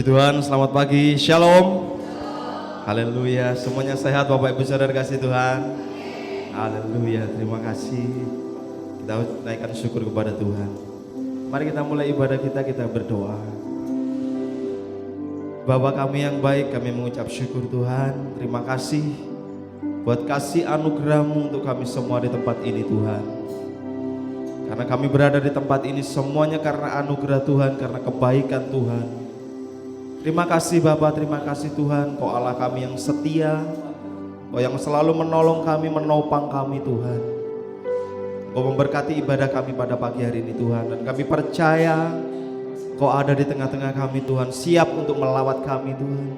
Puji Tuhan, selamat pagi, Shalom. Haleluya, semuanya sehat Bapak Ibu Saudara kasih Tuhan. Haleluya, terima kasih. Kita naikkan syukur kepada Tuhan. Mari kita mulai ibadah kita berdoa. Bapa kami yang baik, kami mengucap syukur Tuhan. Terima kasih buat kasih anugerah-Mu untuk kami semua di tempat ini Tuhan. Karena kami berada di tempat ini semuanya karena anugerah Tuhan, karena kebaikan Tuhan. Terima kasih Bapa, terima kasih Tuhan, Kau Allah kami yang setia, Kau yang selalu menolong kami, menopang kami Tuhan. Kau memberkati ibadah kami pada pagi hari ini Tuhan. Dan kami percaya Kau ada di tengah-tengah kami Tuhan, siap untuk melawat kami Tuhan,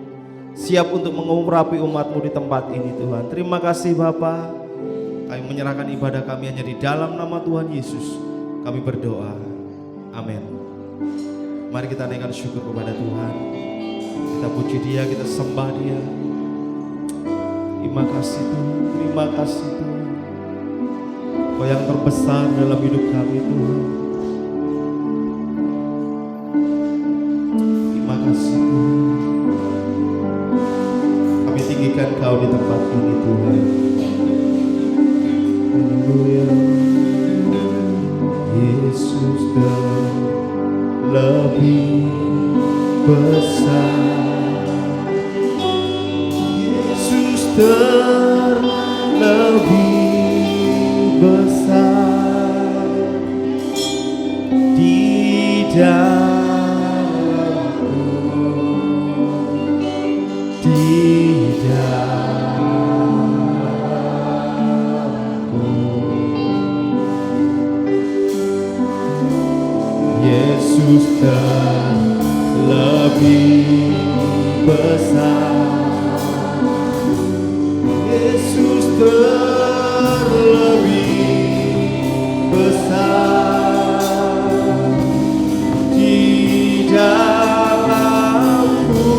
siap untuk mengurapi umat-Mu di tempat ini Tuhan. Terima kasih Bapa, kami menyerahkan ibadah kami hanya di dalam nama Tuhan Yesus. Kami berdoa, amin. Mari kita naikkan syukur kepada Tuhan. Kita puji Dia, kita sembah Dia. Terima kasih Tuhan, terima kasih Tuhan. Kau yang terbesar dalam hidup kami Tuhan. Terima kasih Tuhan. Kami tinggikan Kau di tempat ini Tuhan. Haleluya. Yesus lebih besar. Terlebih besar di dalamku, di dalamku. Yesus terlebih besar. Yesus terlebih besar di dalamku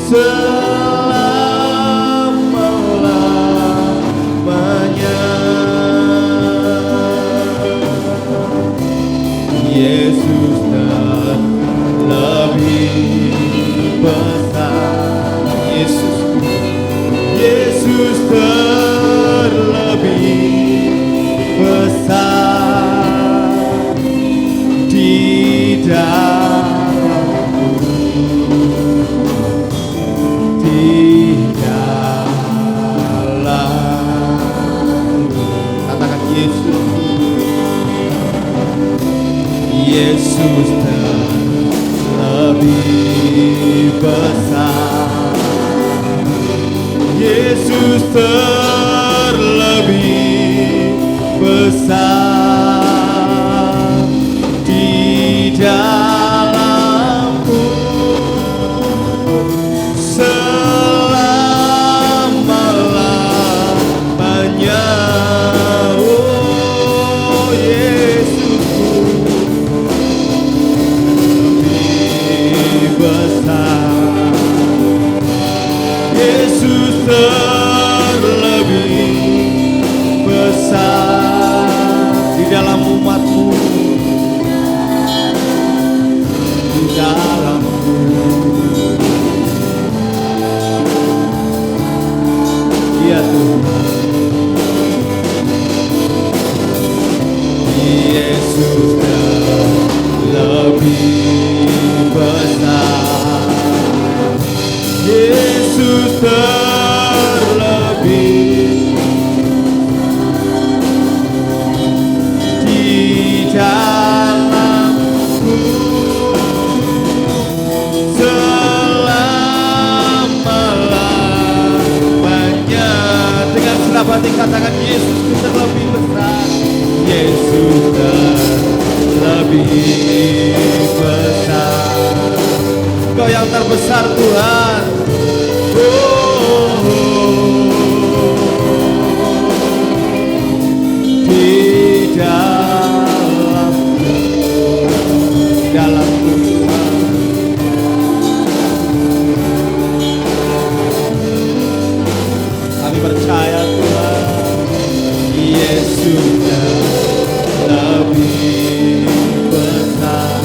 selama-lamanya. Yesus terlebih besar. Yesus terlebih besar di dalamku, di dalamku. Katakan Yesus. Yesus terlebih besar. Yesus terlebih besar di dalamku selama-lamanya. Oh Yesusku lebih besar. Yesus terlebih besar di dalam umat-Mu, di dalam-Mu. Ya Tuhan, Yesus terlebih besar. Yesus terlebih di dalamku selama-lamanya. Dengan senang hati katakan Yesus terlebih besar. Yesus terlebih besar. Kau yang terbesar Tuhan. Di dalamku kami percaya Tuhan. Yesus lebih besar.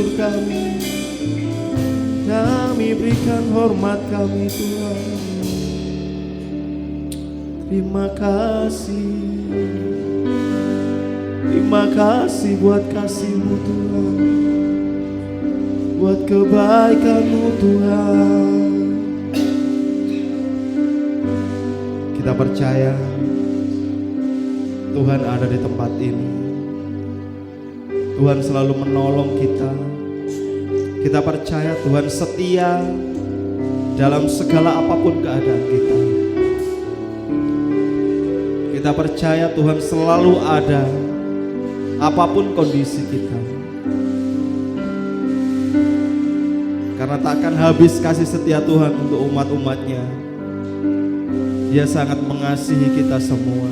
syukur kami. Kami berikan hormat kami Tuhan. Terima kasih. Terima kasih buat kasih-Mu Tuhan, buat kebaikan-Mu Tuhan. Kita percaya Tuhan ada di tempat ini. Tuhan selalu menolong kita. Kita percaya Tuhan setia dalam segala apapun keadaan kita. Kita percaya Tuhan selalu ada apapun kondisi kita. Karena takkan habis kasih setia Tuhan untuk umat-umatnya. Dia sangat mengasihi kita semua.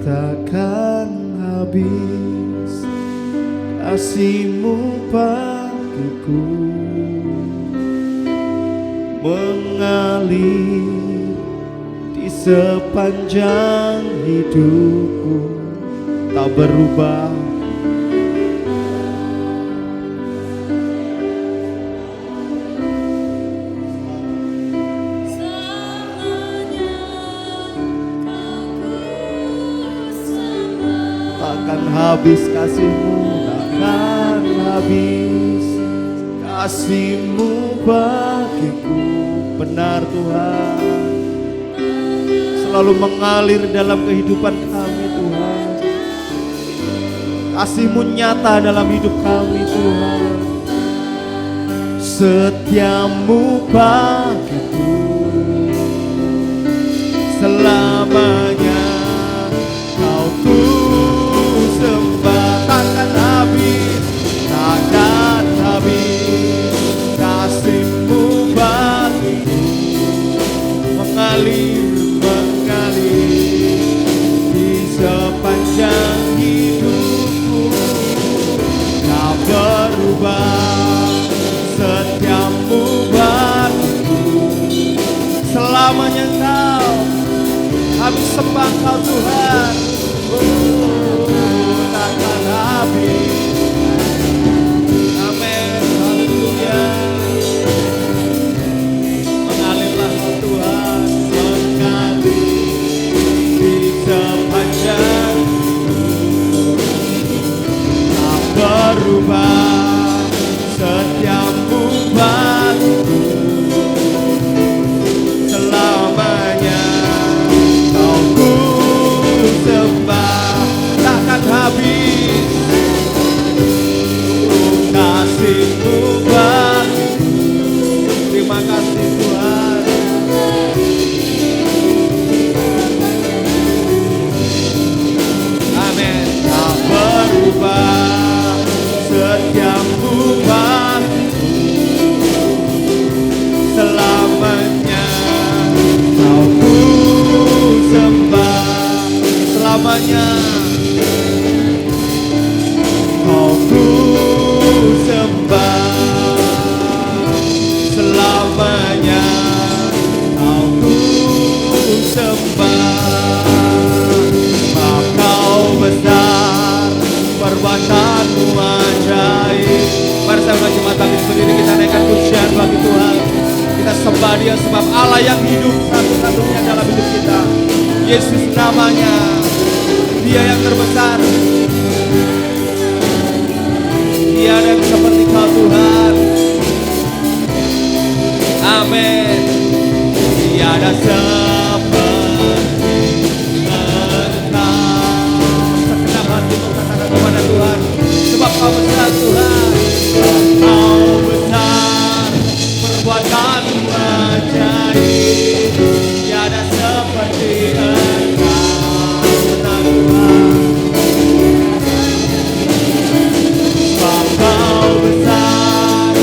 Takkan habis kasih-Mu bagiku, mengalir di sepanjang hidupku, tak berubah. Takkan habis kasih-Mu, takkan habis kasih-Mu bagiku. Benar Tuhan, selalu mengalir dalam kehidupan kami Tuhan. Kasih-Mu nyata dalam hidup kami Tuhan. Setia-Mu bagiku selamanya. Kau ku sembah, takkan habis, takkan habis kasih-Mu bagiku. Mengalir di sepanjang hidupku, tak berubah. Setia-Mu bagiku selamanya. Kau, kami sembah Kau Tuhan. Takkan habis. Amin, haleluya. Mengalirlah Tuhan, mengalir di sepanjang, tak berubah. Setia-Mu bagiku selamanya. Kau ku sembah, takkan habis kasih-Mu bagiku. Terima kasih Tuhan. Amin. Tak berubah. Setia-Mu bagiku selamanya. Kau ku sembah selamanya. Kau ku sembah selamanya. Kau ku sembah. Sebab Kau besar, perbuatan-Mu ajaib. Mari sama jemaat bangkit berdiri, kita naikkan pujian bagi Tuhan. Kita sembah Dia sebab Allah yang hidup satu-satunya dalam hidup kita. Yesus namanya, Dia yang terbesar. Tiada yang seperti Kau Tuhan. Amin. Tiada seperti Engkau. Segenap hatimu katakan kepada Tuhan, sebab Kau besar Tuhan. Kau besar, perbuatan-Mu ajaib. Tiada seperti Engkau. Benar Tuhan. Sebab Kau besar,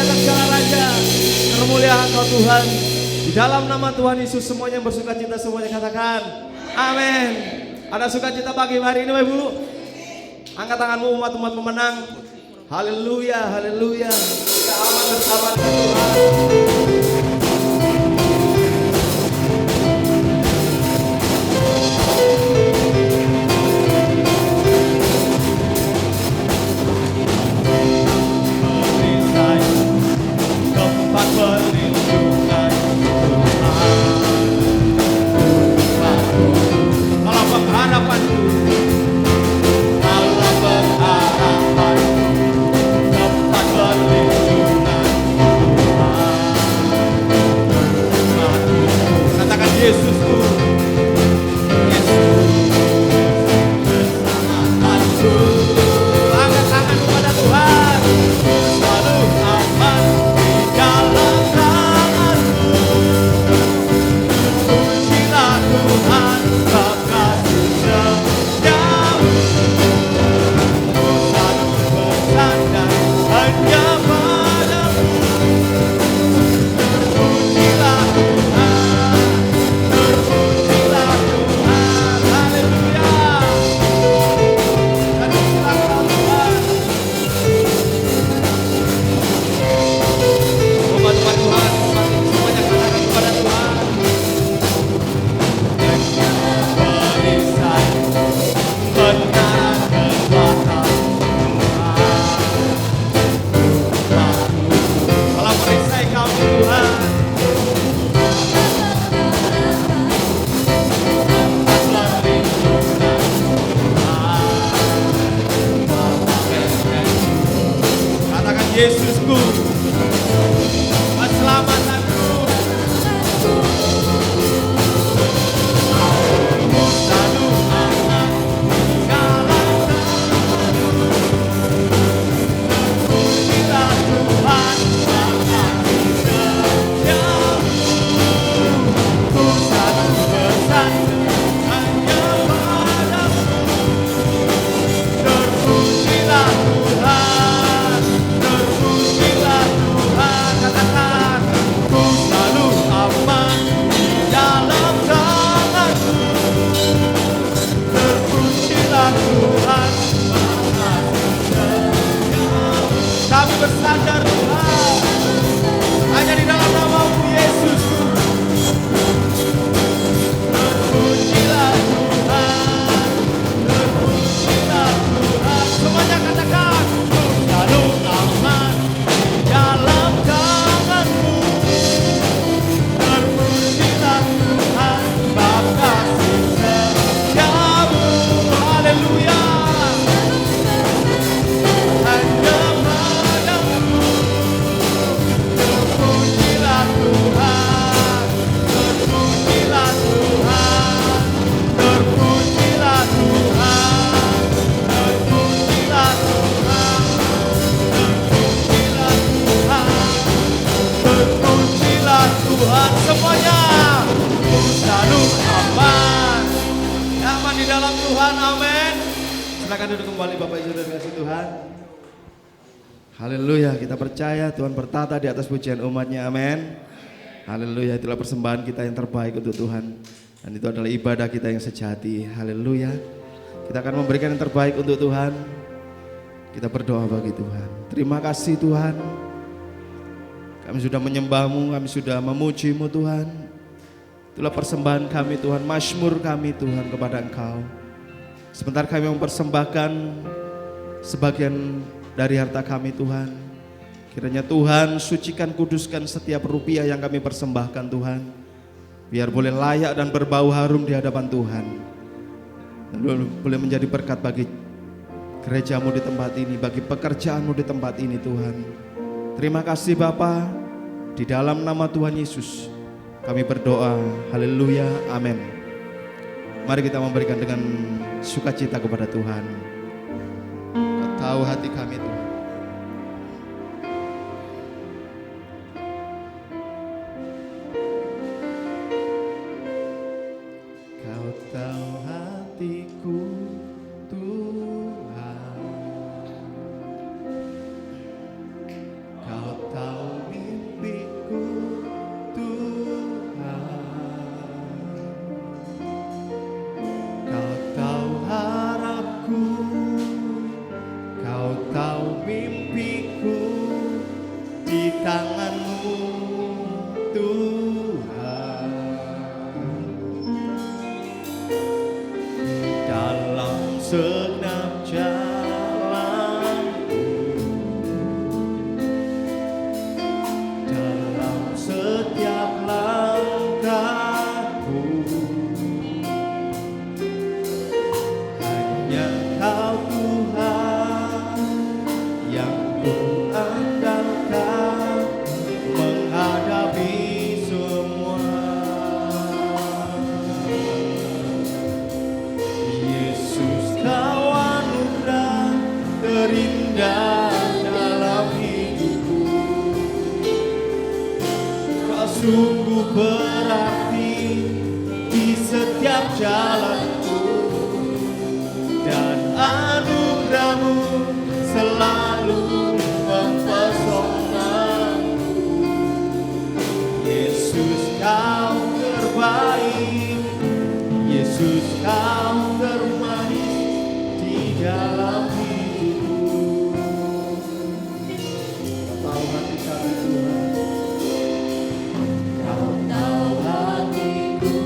atas segala raja. Kemuliaan Kau Tuhan. Di dalam nama Tuhan Yesus semuanya yang bersuka cita semuanya katakan amin. Ada sukacita pagi hari ini Bapak Ibu? Angkat tanganmu umat-umat pemenang. Haleluya, haleluya. Kita aman bersama dengan Tuhan. Tempat perlindungan Tuhan, kalau pengharapanku, kalau pengharapanku, tempat perlindungan Tuhan. Katakan Yesusku, Yesus keselamatanku. Angkat tangan kepada Tuhan, selalu aman di dalam tangan-Mu. Pujilah Tuhan, Bapa kasih setiamu. Ku selalu bersandar hanya padamu. Terpujilah Tuhan, terpujilah Tuhan. Haleluya. Dan silakan Tuhan. Umat-umat Tuhan, semuanya katakan kepada Tuhan. Perisai, benar kekuatan Tuhan. Kalau perisai kami Tuhan, katakan Yesusku, keselamatanku. Ku selalu aman di dalam tangan-Mu. Terpujilah Tuhan, Bapa kasih setiamu. Ku selalu bersandar hanya padamu. Terpujilah Tuhan, terpujilah Tuhan. Katakan, ku selalu aman di dalam tangan-Mu. Terpujilah Tuhan, Bapa kasih setiamu. Kami bersandar Tuhan, hanya di dalam nama-Mu Yesus. Terpujilah Tuhan, terpujilah Tuhan. Semuanya katakan, ku selalu aman di dalam tangan-Mu. Terpujilah Tuhan, Bapa kasih setiamu. Haleluya. Hanya padamu. Terpujilah Tuhan, terpujilah Tuhan, terpujilah Tuhan, terpujilah Tuhan, terpujilah Tuhan, terpujilah Tuhan. Semuanya ku selalu aman, aman di dalam Tuhan. Amin. Silakan duduk kembali Bapak Ibu dan kasih Tuhan. Haleluya, kita percaya Tuhan bertata di atas pujian umatnya, amin. Haleluya, itulah persembahan kita yang terbaik untuk Tuhan. Dan itu adalah ibadah kita yang sejati, haleluya. Kita akan memberikan yang terbaik untuk Tuhan. Kita berdoa bagi Tuhan. Terima kasih Tuhan. Kami sudah menyembah-Mu, kami sudah memuji-Mu Tuhan. Itulah persembahan kami Tuhan, mazmur kami Tuhan kepada Engkau. Sebentar kami mempersembahkan sebagian dari harta kami Tuhan. Kiranya Tuhan sucikan, kuduskan setiap rupiah yang kami persembahkan Tuhan. Biar boleh layak dan berbau harum di hadapan Tuhan. Dan boleh menjadi berkat bagi gereja-Mu di tempat ini, bagi pekerjaan-Mu di tempat ini Tuhan. Terima kasih Bapa. Di dalam nama Tuhan Yesus kami berdoa, haleluya, amin. Mari kita memberikan dengan sukacita kepada Tuhan. Kau tahu hati kami Tuhan. Kau tahu hatiku Tuhan. Kau tahu tangan-Mu Tuhan, dalam segenap jalanku, dalam setiap langkahku, hanya Kau Tuhan yang ku andalkan menghadapi semua. Yesus, Kau anugerah terindah dalam hidupku. Kau sungguh berarti di setiap jalanku, dan anugerah-Mu selalu mempesonaku. Yesus, Kau terbaik, Yesus, Kau termanis di dalam hidupku. Kau tahu hati kami Tuhan, Kau tahu hatiku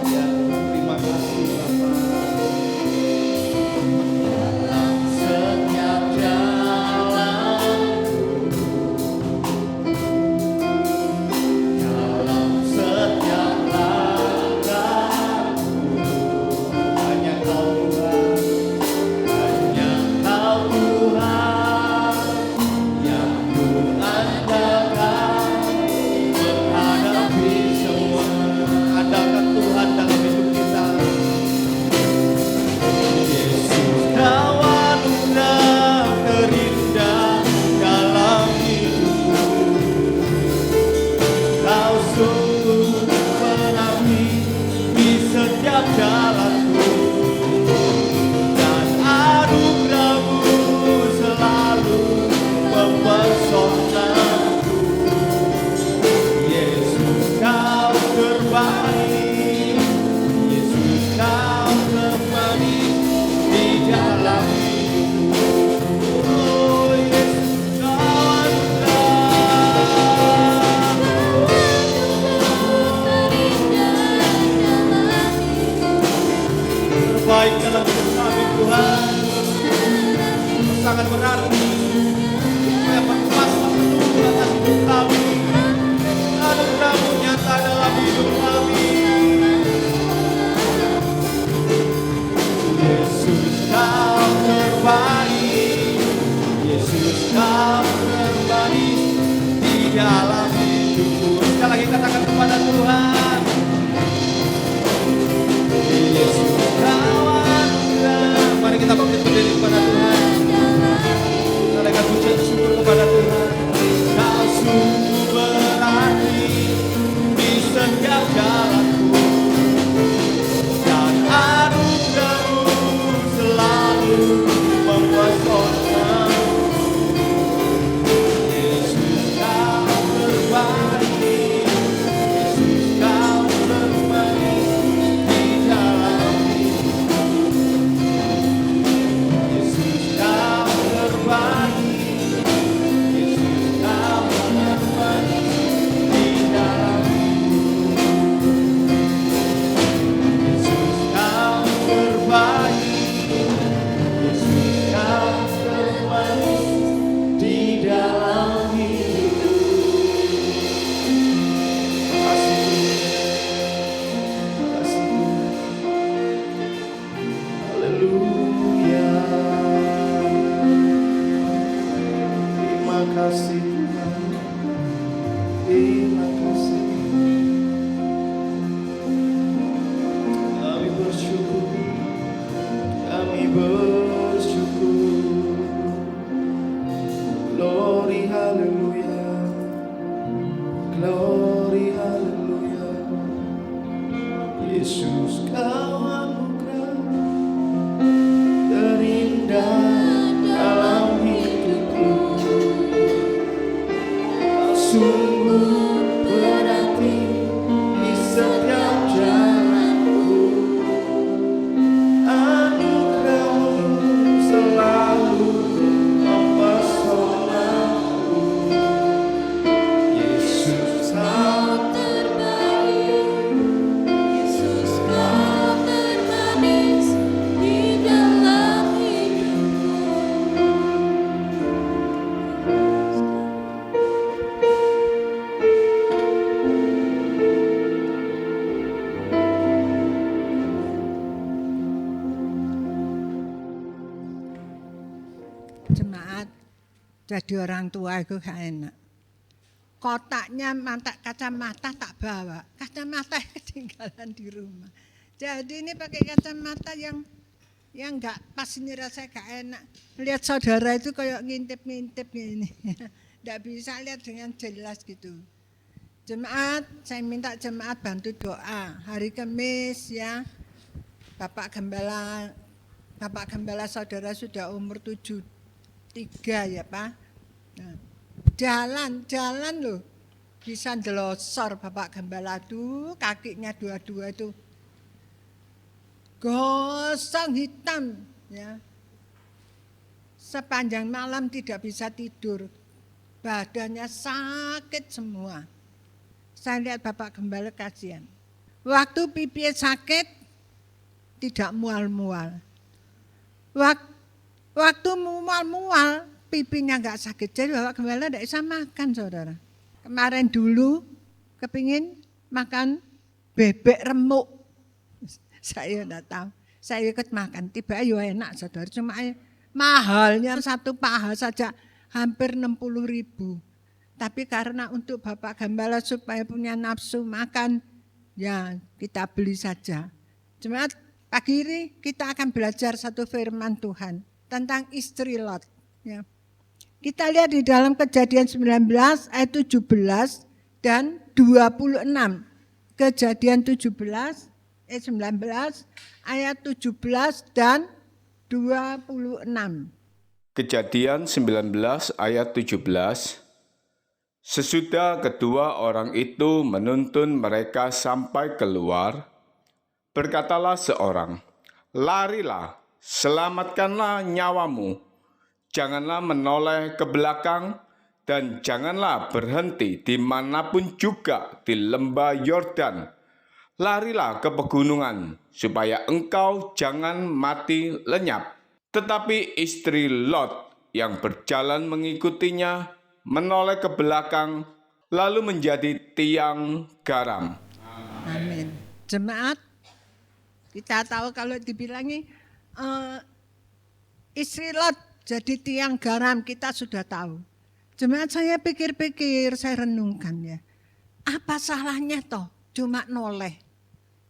ya. Terima kasih Bapa. Dalam setiap jalanku, dalam setiap langkahku, hanya Kau Tuhan, hanya Kau Tuhan yang ku andalkan menghadapi semua. Andalkan Tuhan dalam hidup kita. Yesus, Kau anugerah terindah dalam hidupku. Kau sungguh berarti di setiap jalanku, dan anugerah-Mu selalu mempesonaku. Yesus, Kau terbaik, Yesus, Kau termanis di dalam hidupku. Oh Yesus, Kau terbaik dalam hidup kami Tuhan. Sangat berarti apa kuasa penuh atas hidup kami. Anugerah-Mu nyata dalam hidup kami. Yesus, Kau terbaik, Yesus, Kau terbaik di dalam hidupku. Sekali lagi katakan kepada Tuhan, Yesus, Kau anugerah. Mari kita bangkit berdiri kepada Tuhan. Kita naikkan puji dan syukur kepada Tuhan. Kau sungguh berarti di setiap jalanku, dan anugerah-Mu selalu mempesonaku. Jemaat, jadi orang tua itu gak enak. Kotaknya kacamata tak bawa, kacamata ketinggalan di rumah. Jadi ini pakai kacamata yang nggak pas, ini rasanya gak enak. Lihat saudara itu kayak ngintip-ngintip gini, nggak bisa lihat dengan jelas gitu. Jemaat, saya minta jemaat bantu doa. Hari Kamis ya, Bapak Gembala saudara sudah umur 73 ya Pak. Nah, jalan loh, bisa ndelosor Bapak Gembala tuh, kakinya dua-dua itu gosong hitam ya. Sepanjang malam tidak bisa tidur, badannya sakit semua. Saya lihat Bapak Gembala kasihan. Waktu pipi sakit tidak mual-mual. Waktu mual-mual pipinya nggak sakit. Jadi Bapak Gembala tidak bisa makan saudara. Kemarin dulu kepingin makan bebek remuk. Saya tidak tahu. Saya ikut makan. Tiba ya enak saudara. Cuma mahalnya satu paha saja hampir 60.000. Tapi karena untuk Bapak Gembala supaya punya nafsu makan, ya kita beli saja. Jemaat, pagi ini kita akan belajar satu firman Tuhan tentang istri Lot. Ya. Kita lihat di dalam Kejadian 19 ayat 17 dan 26. Kejadian 17 ayat 19 ayat 17 dan 26. Kejadian 19 ayat 17. Sesudah kedua orang itu menuntun mereka sampai keluar, berkatalah seorang, "Larilah, selamatkanlah nyawamu, janganlah menoleh ke belakang, dan janganlah berhenti dimanapun juga di lembah Yordan. Larilah ke pegunungan, supaya engkau jangan mati lenyap." Tetapi istri Lot yang berjalan mengikutinya menoleh ke belakang, lalu menjadi tiang garam. Amin. Jemaat, kita tahu kalau dibilangi istri Lot jadi tiang garam, kita sudah tahu. Jemaat, saya pikir-pikir, saya renungkan ya. Apa salahnya toh cuma noleh?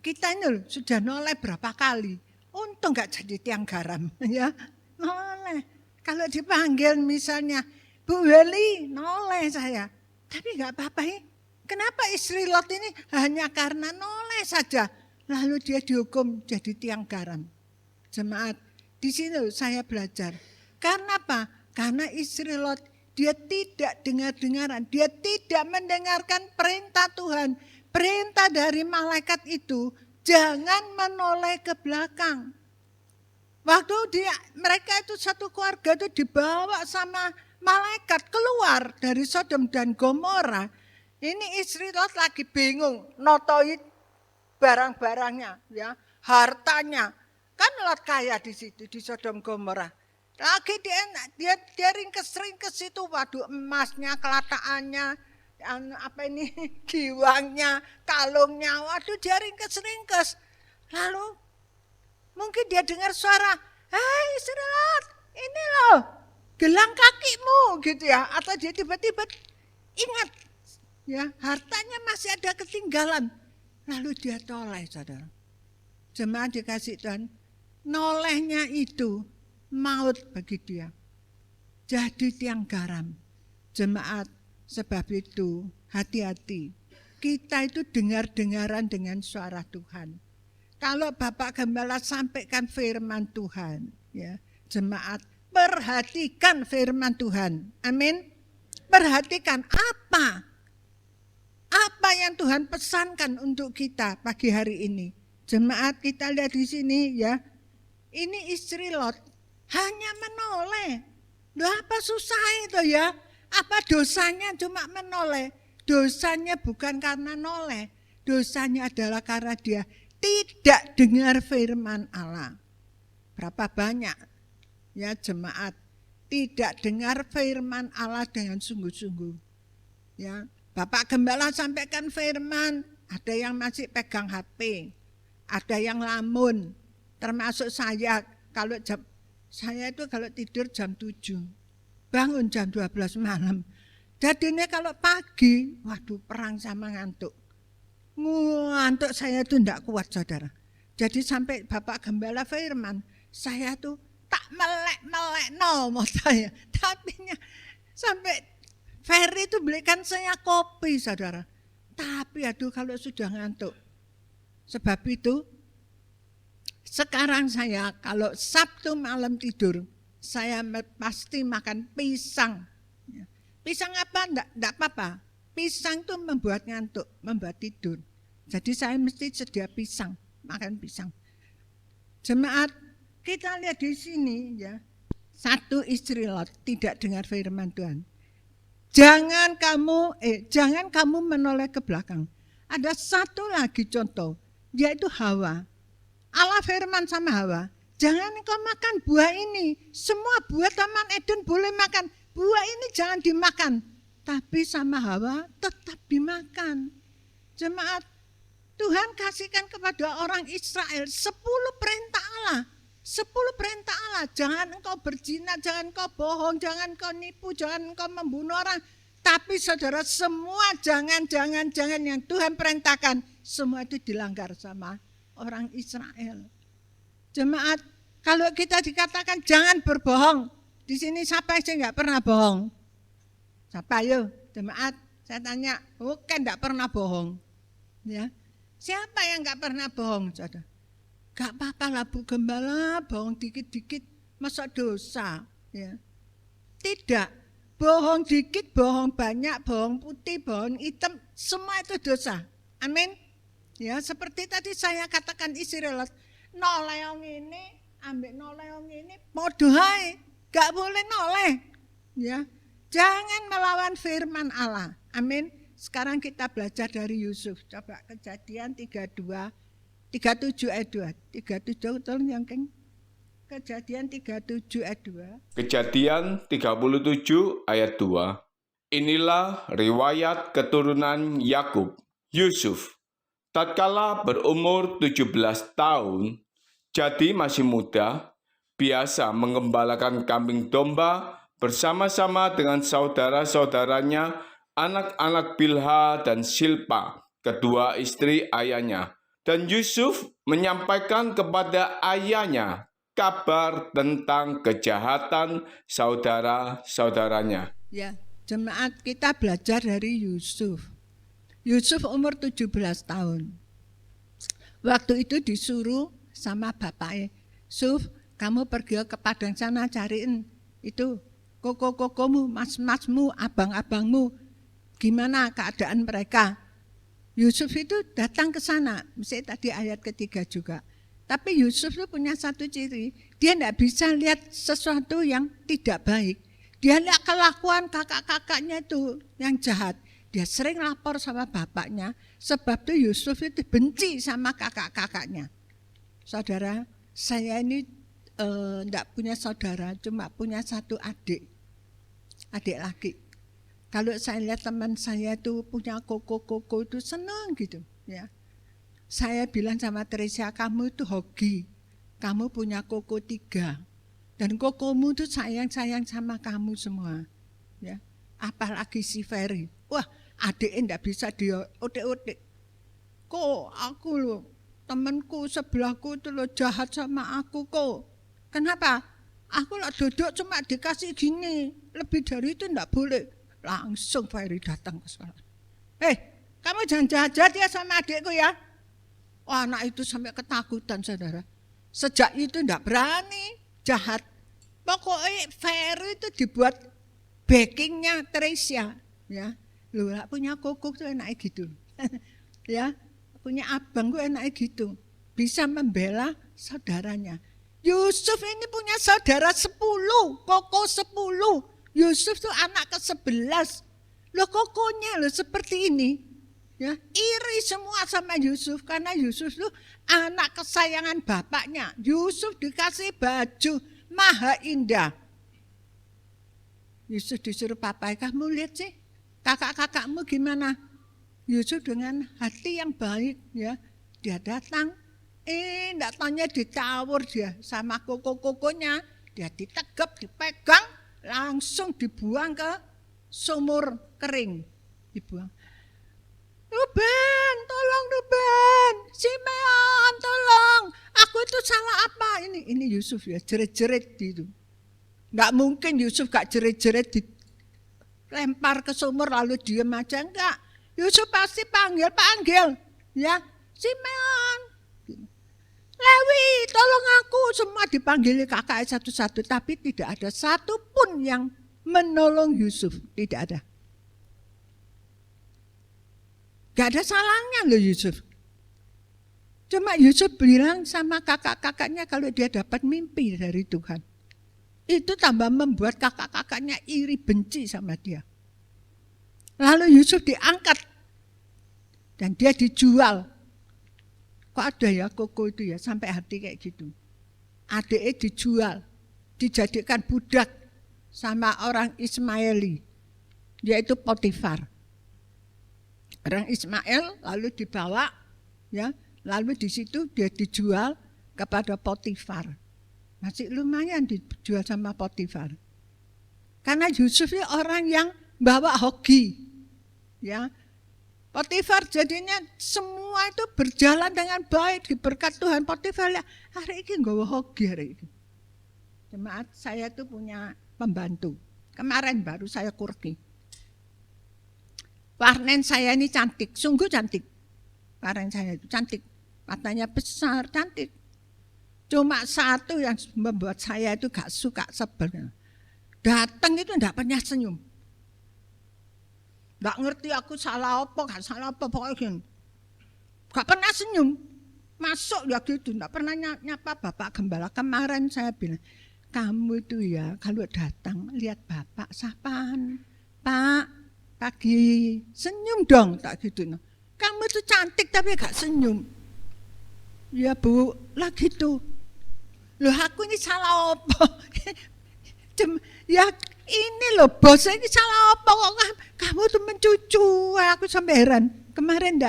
Kita ini sudah noleh berapa kali? Untung gak jadi tiang garam ya. Noleh. Kalau dipanggil misalnya, Bu Weli, noleh saya. Tapi gak apa-apa ya. Kenapa istri Lot ini hanya karena noleh saja, lalu dia dihukum jadi tiang garam? Jemaat, di sini saya belajar. Karena apa? Karena istri Lot, dia tidak dengar-dengaran, dia tidak mendengarkan perintah Tuhan. Perintah dari malaikat itu, jangan menoleh ke belakang. Waktu mereka itu satu keluarga itu dibawa sama malaikat keluar dari Sodom dan Gomora. Ini istri Lot lagi bingung, notoi barang-barangnya, ya, hartanya. Kan Lot kaya di situ di Sodom Gomora. Lagi dia ringkes-ringkes itu, waduh, emasnya, kelataannya, giwangnya, kalungnya, waduh dia ringkes-ringkes. Lalu mungkin dia dengar suara, "Hei istri Lot, ini loh gelang kakimu," gitu ya. Atau dia tiba-tiba ingat, ya, hartanya masih ada ketinggalan. Lalu dia toleh, saudara. Jemaat dikasih Tuhan, nolehnya itu maut bagi dia. Jadi tiang garam. Jemaat, sebab itu hati-hati. Kita itu dengar-dengaran dengan suara Tuhan. Kalau Bapak Gembala sampaikan firman Tuhan, ya, jemaat, perhatikan firman Tuhan. Amin. Perhatikan apa yang Tuhan pesankan untuk kita pagi hari ini. Jemaat, kita lihat di sini ya. Ini istri Lot hanya menoleh. Loh, apa susah itu ya? Apa dosanya cuma menoleh? Dosanya bukan karena noleh. Dosanya adalah karena dia tidak dengar firman Allah. Berapa banyak ya jemaat tidak dengar firman Allah dengan sungguh-sungguh. Ya, Bapak Gembala sampaikan firman, ada yang masih pegang HP, ada yang lamun, termasuk saya. Kalau Saya itu kalau tidur jam 7, bangun jam 12 malam. Jadinya kalau pagi, waduh perang sama ngantuk. Ngantuk saya tuh enggak kuat saudara. Jadi sampai Bapak Gembala firman, saya tuh tak melek-melek mau saya. Tapi sampai Ferry itu belikan saya kopi saudara. Tapi aduh kalau sudah ngantuk. Sebab itu sekarang saya kalau Sabtu malam tidur, saya pasti makan pisang. Pisang apa? Enggak apa-apa. Pisang itu membuat ngantuk, membuat tidur. Jadi saya mesti sedia pisang, makan pisang. Jemaat, kita lihat di sini ya. Satu istri Lot tidak dengar firman Tuhan. Jangan kamu menoleh ke belakang. Ada satu lagi contoh, yaitu Hawa. Allah firman sama Hawa, jangan engkau makan buah ini. Semua buah Taman Eden boleh makan. Buah ini jangan dimakan. Tapi sama Hawa tetap dimakan. Jemaat, Tuhan kasihkan kepada orang Israel 10 perintah Allah. 10 perintah Allah. Jangan engkau berzina, jangan engkau bohong, jangan engkau nipu, jangan engkau membunuh orang. Tapi saudara, semua jangan yang Tuhan perintahkan, semua itu dilanggar sama orang Israel. Jemaat, kalau kita dikatakan jangan berbohong, di sini siapa yang enggak pernah bohong? Siapa ayo? Jemaat, saya tanya, bukan enggak pernah bohong. Ya. Siapa yang enggak pernah bohong, saudara? Enggak apa-apa lah Bu Gembala, bohong dikit-dikit masa dosa, ya. Tidak. Bohong dikit, bohong banyak, bohong putih, bohong hitam, semua itu dosa. Amin. Ya, seperti tadi saya katakan isi Lot, noleong ini, ambil noleong ini, podo hae, enggak boleh noleh. Ya. Jangan melawan firman Allah. Amin. Sekarang kita belajar dari Yusuf. Coba Kejadian 37 ayat 2. 37 betul yang Keng? Kejadian 37 ayat 2. Kejadian 37 ayat 2. Inilah riwayat keturunan Yakub. Yusuf, tatkala berumur 17 tahun, jadi masih muda, biasa mengembalakan kambing domba bersama-sama dengan saudara-saudaranya, anak-anak Bilha dan Silpa, kedua istri ayahnya. Dan Yusuf menyampaikan kepada ayahnya kabar tentang kejahatan saudara-saudaranya. Ya, jemaat kita belajar dari Yusuf. Yusuf umur 17 tahun. Waktu itu disuruh sama bapaknya, Yusuf, kamu pergi ke padang sana cariin itu koko-kokomu, mas-masmu, abang-abangmu. Gimana keadaan mereka? Yusuf itu datang ke sana, misalnya tadi ayat ketiga juga. Tapi Yusuf itu punya satu ciri, dia tidak bisa lihat sesuatu yang tidak baik. Dia lihat kelakuan kakak-kakaknya itu yang jahat. Dia sering lapor sama bapaknya, sebab itu Yusuf itu benci sama kakak-kakaknya. Saudara, saya ini tidak punya saudara, cuma punya satu adik laki. Kalau saya lihat teman saya itu punya koko-koko itu senang gitu, ya. Saya bilang sama Teresa, kamu itu hoki, kamu punya koko 3, dan kokomu itu sayang-sayang sama kamu semua, ya. Apalagi si Ferry, wah adiknya tidak bisa dia otek-otek. Kok aku loh, temanku sebelahku itu loh jahat sama aku kok. Kenapa? Aku lah duduk cuma dikasih gini, lebih dari itu tidak boleh. Langsung Ferry datang ke sekolah. Kamu jangan jahat-jahat ya sama adikku ya. Wah, anak itu sampai ketakutan saudara. Sejak itu tidak berani jahat. Pokoknya Ferry itu dibuat backingnya Teresa. Ya, lu punya kokok tuh enaknya gitu. Ya, punya abang gue enaknya gitu. Bisa membela saudaranya. Yusuf ini punya saudara 10, koko 10. Yusuf tuh anak ke-11. Loh kokonya loh seperti ini. Ya, iri semua sama Yusuf karena Yusuf tuh anak kesayangan bapaknya. Yusuf dikasih baju maha indah. Yusuf disuruh papa, kamu lihat sih kakak-kakakmu gimana? Yusuf dengan hati yang baik ya, dia datang. Enggak tanya ditawur dia sama koko-kokonya. Dia ditegep, dipegang, langsung dibuang ke sumur kering. Dibuang. Ruben, tolong Ruben. Simeon, tolong. Aku itu salah apa? Ini Yusuf ya, jerit-jerit gitu. Enggak mungkin Yusuf gak jerit-jerit dilempar ke sumur lalu diem aja. Enggak. Yusuf pasti panggil. Ya, Simeon. Lewi, tolong aku. Semua dipanggil kakaknya satu-satu. Tapi tidak ada satupun yang menolong Yusuf. Tidak ada. Gak ada salahnya loh Yusuf. Cuma Yusuf bilang sama kakak-kakaknya kalau dia dapat mimpi dari Tuhan. Itu tambah membuat kakak-kakaknya iri benci sama dia. Lalu Yusuf diangkat. Dan dia dijual. Kok ada ya koko itu ya sampai hati kayak gitu. Adiknya dijual. Dijadikan budak sama orang Ismaili. Yaitu Potifar. Orang Ismail lalu dibawa, ya, lalu di situ dia dijual kepada Potifar. Masih lumayan dijual sama Potifar. Karena Yusuf ini orang yang bawa hoki, ya. Potifar jadinya semua itu berjalan dengan baik diberkat Tuhan. Potifar ya, hari ini nggak hoki hari ini. Jemaat saya tuh punya pembantu. Kemarin baru saya kurki. Warnen saya ini cantik, sungguh cantik. Warnen saya itu cantik, matanya besar, cantik. Cuma satu yang membuat saya itu gak suka, sebel. Datang itu enggak pernah senyum. Enggak ngerti aku salah apa, gak salah apa, pokoknya gini. Gak pernah senyum. Masuk ya gitu, enggak pernah nyapa Bapak Gembala. Kemarin saya bilang, kamu itu ya kalau datang lihat Bapak sapaan, Pak. Pagi, senyum dong, tak gitu. Kamu tuh cantik tapi gak senyum. Ya Bu, lah gitu. Loh aku ini salah apa? Ya ini loh bos, ini salah apa kok kamu tuh mencucu. Aku sampai heran. Kemarin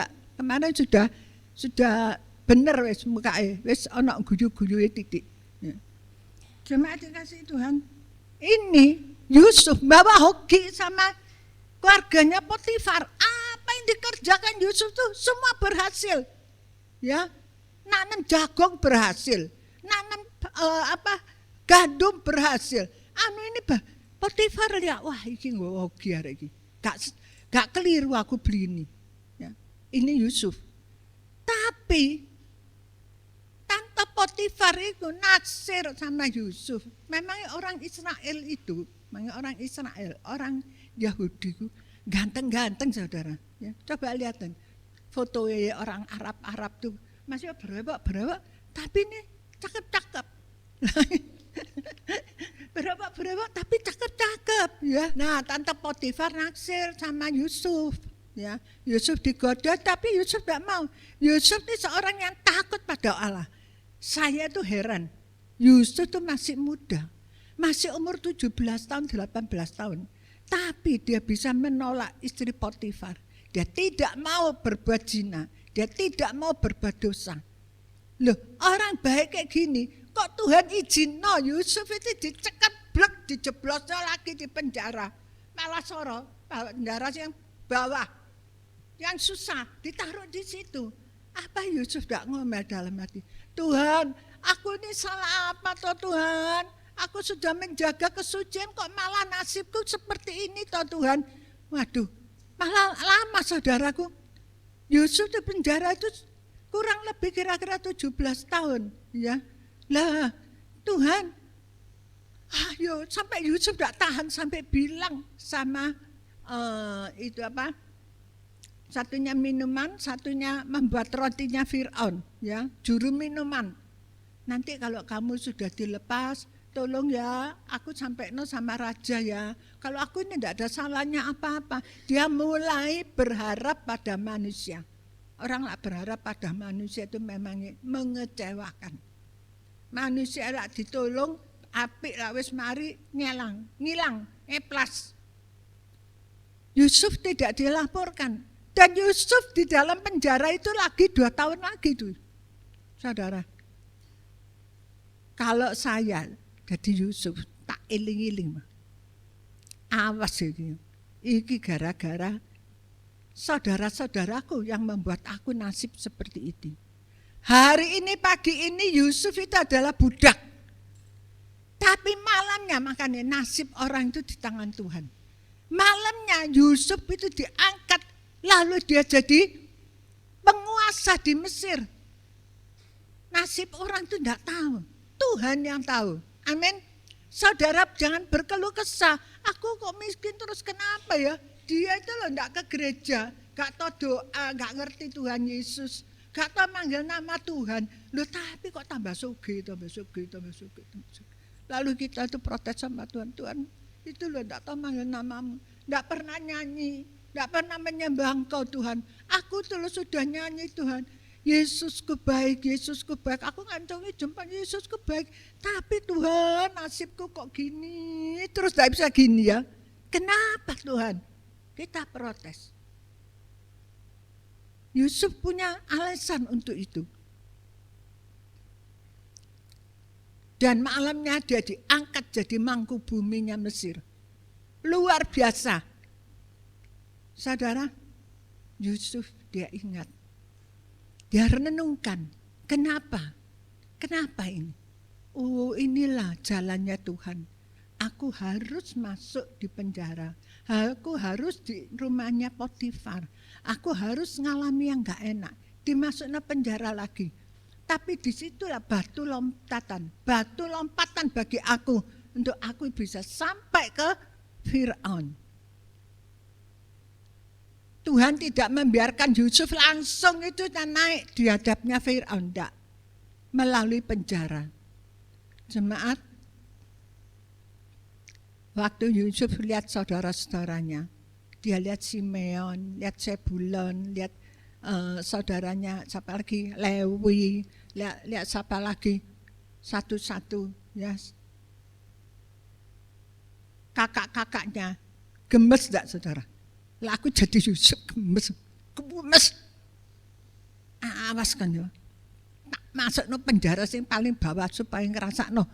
sudah bener wes mukanya, wes ana guyu-guyu titik. Ya. Cuma dikasih Tuhan. Ini Yusuf bawa hoki sama keluarganya Potifar. Apa yang dikerjakan Yusuf tuh semua berhasil. Ya, nanam jagung berhasil, nanam gandum berhasil. Ini Potifar lihat, wah ini hoki hari ini. Gak keliru aku beli ini. Ya, ini Yusuf. Tapi tante Potifar itu naksir sama Yusuf. Memang orang Israel itu, orang Yahudi itu ganteng-ganteng saudara. Ya, coba lihatin foto orang Arab tuh masih berewak, tapi ini cakep-cakep. berewak tapi cakep-cakep. Ya, nah tante Potifar naksir sama Yusuf. Ya, Yusuf digoda tapi Yusuf tidak mau. Yusuf ini seorang yang takut pada Allah. Saya tuh heran. Yusuf tuh masih muda, masih umur 17 tahun, 18 tahun. Tapi dia bisa menolak istri Potifar. Dia tidak mau berbuat zina. Dia tidak mau berbuat dosa. Loh, orang baik kayak gini, kok Tuhan izin Yusuf itu dicekat blek, dijeblosnya lagi di penjara. Malah penjara yang bawah, yang susah, ditaruh di situ. Apa Yusuf tidak ngomel dalam hati? Tuhan, aku ini salah apa toh Tuhan? Aku sudah menjaga kesucian kok malah nasibku seperti ini toh Tuhan. Waduh, malah lama saudaraku. Yusuf di penjara itu kurang lebih kira-kira 17 tahun. Ya, lah Tuhan, ayo sampai Yusuf tidak tahan sampai bilang sama satunya minuman, satunya membuat rotinya Fir'aun. Ya, juru minuman. Nanti kalau kamu sudah dilepas, tolong ya, aku sampai sama raja ya. Kalau aku ini tidak ada salahnya apa-apa. Dia mulai berharap pada manusia. Orang lah berharap pada manusia itu memang mengecewakan. Manusia lah ditolong, apik lah wis mari ngilang, eplas. Yusuf tidak dilaporkan. Dan Yusuf di dalam penjara itu lagi 2 tahun lagi tuh. Saudara. Kalau saya Jadi Yusuf tak eling-eling. Awas iki. Iki gara-gara saudara-saudaraku yang membuat aku nasib seperti ini. Hari ini, pagi ini Yusuf itu adalah budak. Tapi malamnya makanya nasib orang itu di tangan Tuhan. Malamnya Yusuf itu diangkat, lalu dia jadi penguasa di Mesir. Nasib orang itu tidak tahu, Tuhan yang tahu. Amin. Saudara jangan berkeluh kesah, aku kok miskin terus kenapa ya? Dia itu loh tidak ke gereja, gak tahu doa, gak ngerti Tuhan Yesus, gak tahu manggil nama Tuhan. Loh tapi kok tambah sugih. Lalu kita itu protes sama Tuhan, Tuhan itu loh tidak tahu manggil namamu, tidak pernah nyanyi, tidak pernah menyembah Engkau Tuhan. Aku tuh sudah nyanyi Tuhan, Yesusku baik, aku ngantongi jumpa Yesusku baik. Tapi Tuhan nasibku kok gini, terus tidak bisa gini ya. Kenapa Tuhan? Kita protes. Yusuf punya alasan untuk itu. Dan malamnya dia diangkat jadi mangku buminya Mesir. Luar biasa. Saudara, Yusuf dia ingat. Dia renungkan, kenapa? Kenapa ini? Oh inilah jalannya Tuhan. Aku harus masuk di penjara. Aku harus di rumahnya Potifar. Aku harus ngalami yang gak enak. Dimasuknya penjara lagi. Tapi disitulah batu lompatan bagi aku. Untuk aku bisa sampai ke Fir'aun. Tuhan tidak membiarkan Yusuf langsung itu naik di hadapnya Fir'aun. Tidak. Melalui penjara. Jemaat, waktu Yusuf lihat saudara-saudaranya, dia lihat Simeon, lihat Zebulon, lihat saudaranya, siapa lagi, Lewi, lihat siapa lagi, satu-satu, ya. Kakak-kakaknya, gemes enggak saudara? Lah aku jadi Yusuf gemes. Awas kan ya. Masuk no penjara sing paling bawah supaya ngerasakno.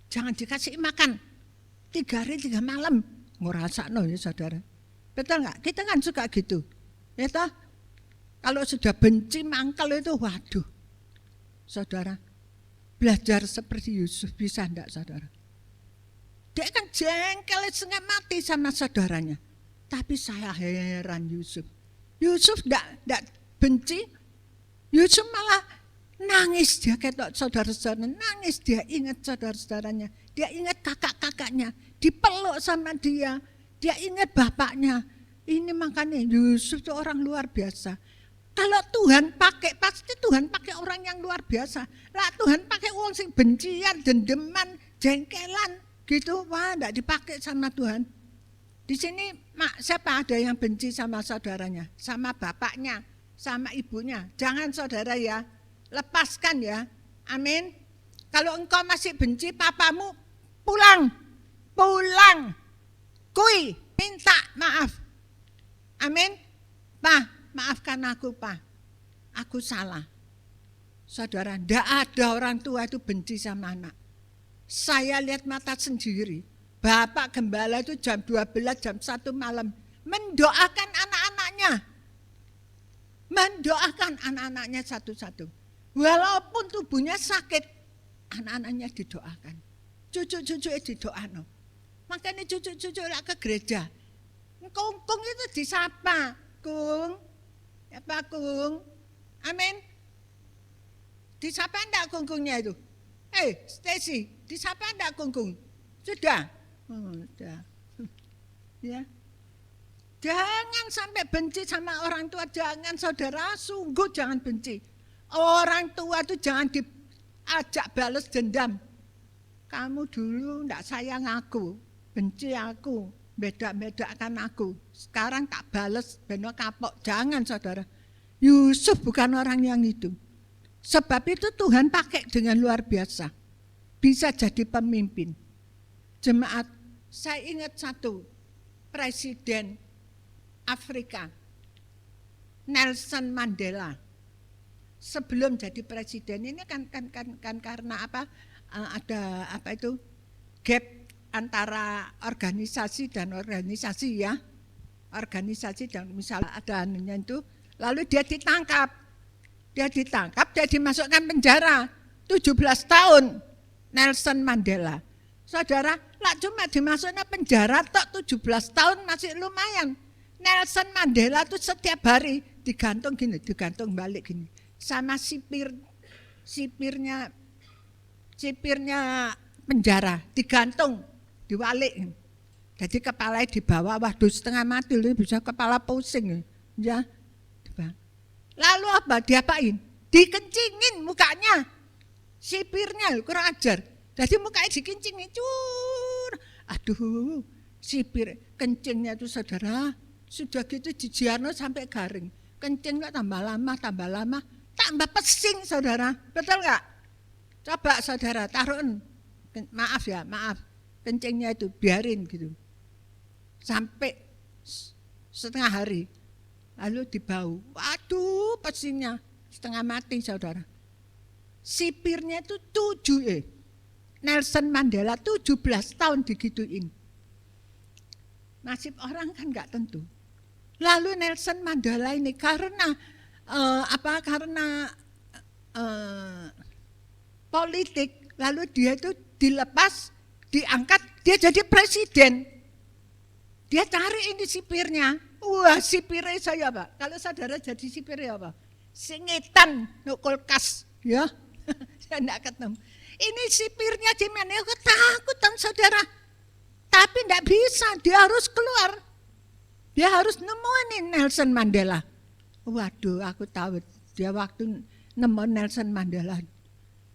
Jangan dikasih makan 3 hari 3 malam ngerasakno ya saudara. Betul enggak? Kita kan suka gitu. Ya toh? Kalau sudah benci mangkel itu waduh. Saudara, belajar seperti Yusuf bisa enggak saudara? Dia kan jengkel setengah mati sama saudaranya. Tapi saya heran Yusuf. Yusuf enggak benci. Yusuf malah nangis, dia ketok saudara-saudaranya, nangis, dia ingat saudara-saudaranya, dia ingat kakak-kakaknya, dipeluk sama dia ingat bapaknya. Ini makanya Yusuf itu orang luar biasa. Kalau Tuhan pakai, pasti Tuhan pakai orang yang luar biasa. Lah Tuhan pakai orang sing bencian, dendeman, jengkelan gitu, wah enggak dipakai sama Tuhan. Di sini siapa ada yang benci sama saudaranya, sama bapaknya, sama ibunya? Jangan saudara ya, lepaskan ya, amin. Kalau engkau masih benci papamu, pulang, kui, minta maaf, amin. Pak, maafkan aku Pak, aku salah. Saudara, tidak ada orang tua itu benci sama anak. Saya lihat mata sendiri. Bapak gembala itu jam 12, jam 1 malam mendoakan anak-anaknya satu-satu. Walaupun tubuhnya sakit, anak-anaknya didoakan. Cucu-cucunya didoakan. Makanya cucu-cucu lah ke gereja. Kung itu disapa. Kung, ya Pak Kung, amin. Disapa enggak kungkungnya itu? Stacy, disapa enggak kungkung? Sudah. Udah. Ya. Jangan sampai benci sama orang tua, jangan saudara, sungguh jangan benci. Orang tua itu jangan diajak balas dendam. Kamu dulu enggak sayang aku, benci aku, beda-bedakan aku. Sekarang tak balas, beno kapok. Jangan saudara. Yusuf bukan orang yang itu. Sebab itu Tuhan pakai dengan luar biasa. Bisa jadi pemimpin. Jemaat, saya ingat satu presiden Afrika, Nelson Mandela. sebelum jadi presiden ini kan karena apa? Ada apa itu gap antara organisasi dan organisasi ya. Organisasi dan misalnya ada anunya itu, lalu dia ditangkap, dia dimasukkan penjara 17 tahun. Nelson Mandela, saudara, lah cuma dimasukkan penjara tok 17 tahun masih lumayan. Nelson Mandela tuh setiap hari digantung gini, digantung balik gini, sama sipirnya penjara, digantung, diwalik. Jadi kepalanya dibawa, waduh setengah mati, bisa kepala pusing ya. Lalu apa? Diapain? Dikencingin mukanya, sipirnya kurang ajar. Jadi mukanya dikencingin, cur. Aduh, sipir kencingnya itu saudara, sudah gitu dijiarno sampai garing. Kencingnya tambah lama, tambah pesing saudara, betul nggak? Coba saudara taruhin, maaf, kencingnya itu biarin gitu. Sampai setengah hari, lalu dibau, waduh pesingnya setengah mati saudara. Sipirnya itu 7 Nelson Mandela 17 tahun digituin. Nasib orang kan nggak tentu. Lalu Nelson Mandela ini karena politik, lalu dia itu dilepas, diangkat, dia jadi presiden. Dia cari ini sipirnya. Wah, sipirnya saya apa? Kalau saudara jadi sipirnya apa? Singetan, kulkas, ya. Saya enggak ketemu. Ini sipirnya gimana? Aku ketakutan saudara. Tapi enggak bisa, dia harus keluar. Dia harus nemuin Nelson Mandela. Waduh, aku tahu dia waktu nemu Nelson Mandela.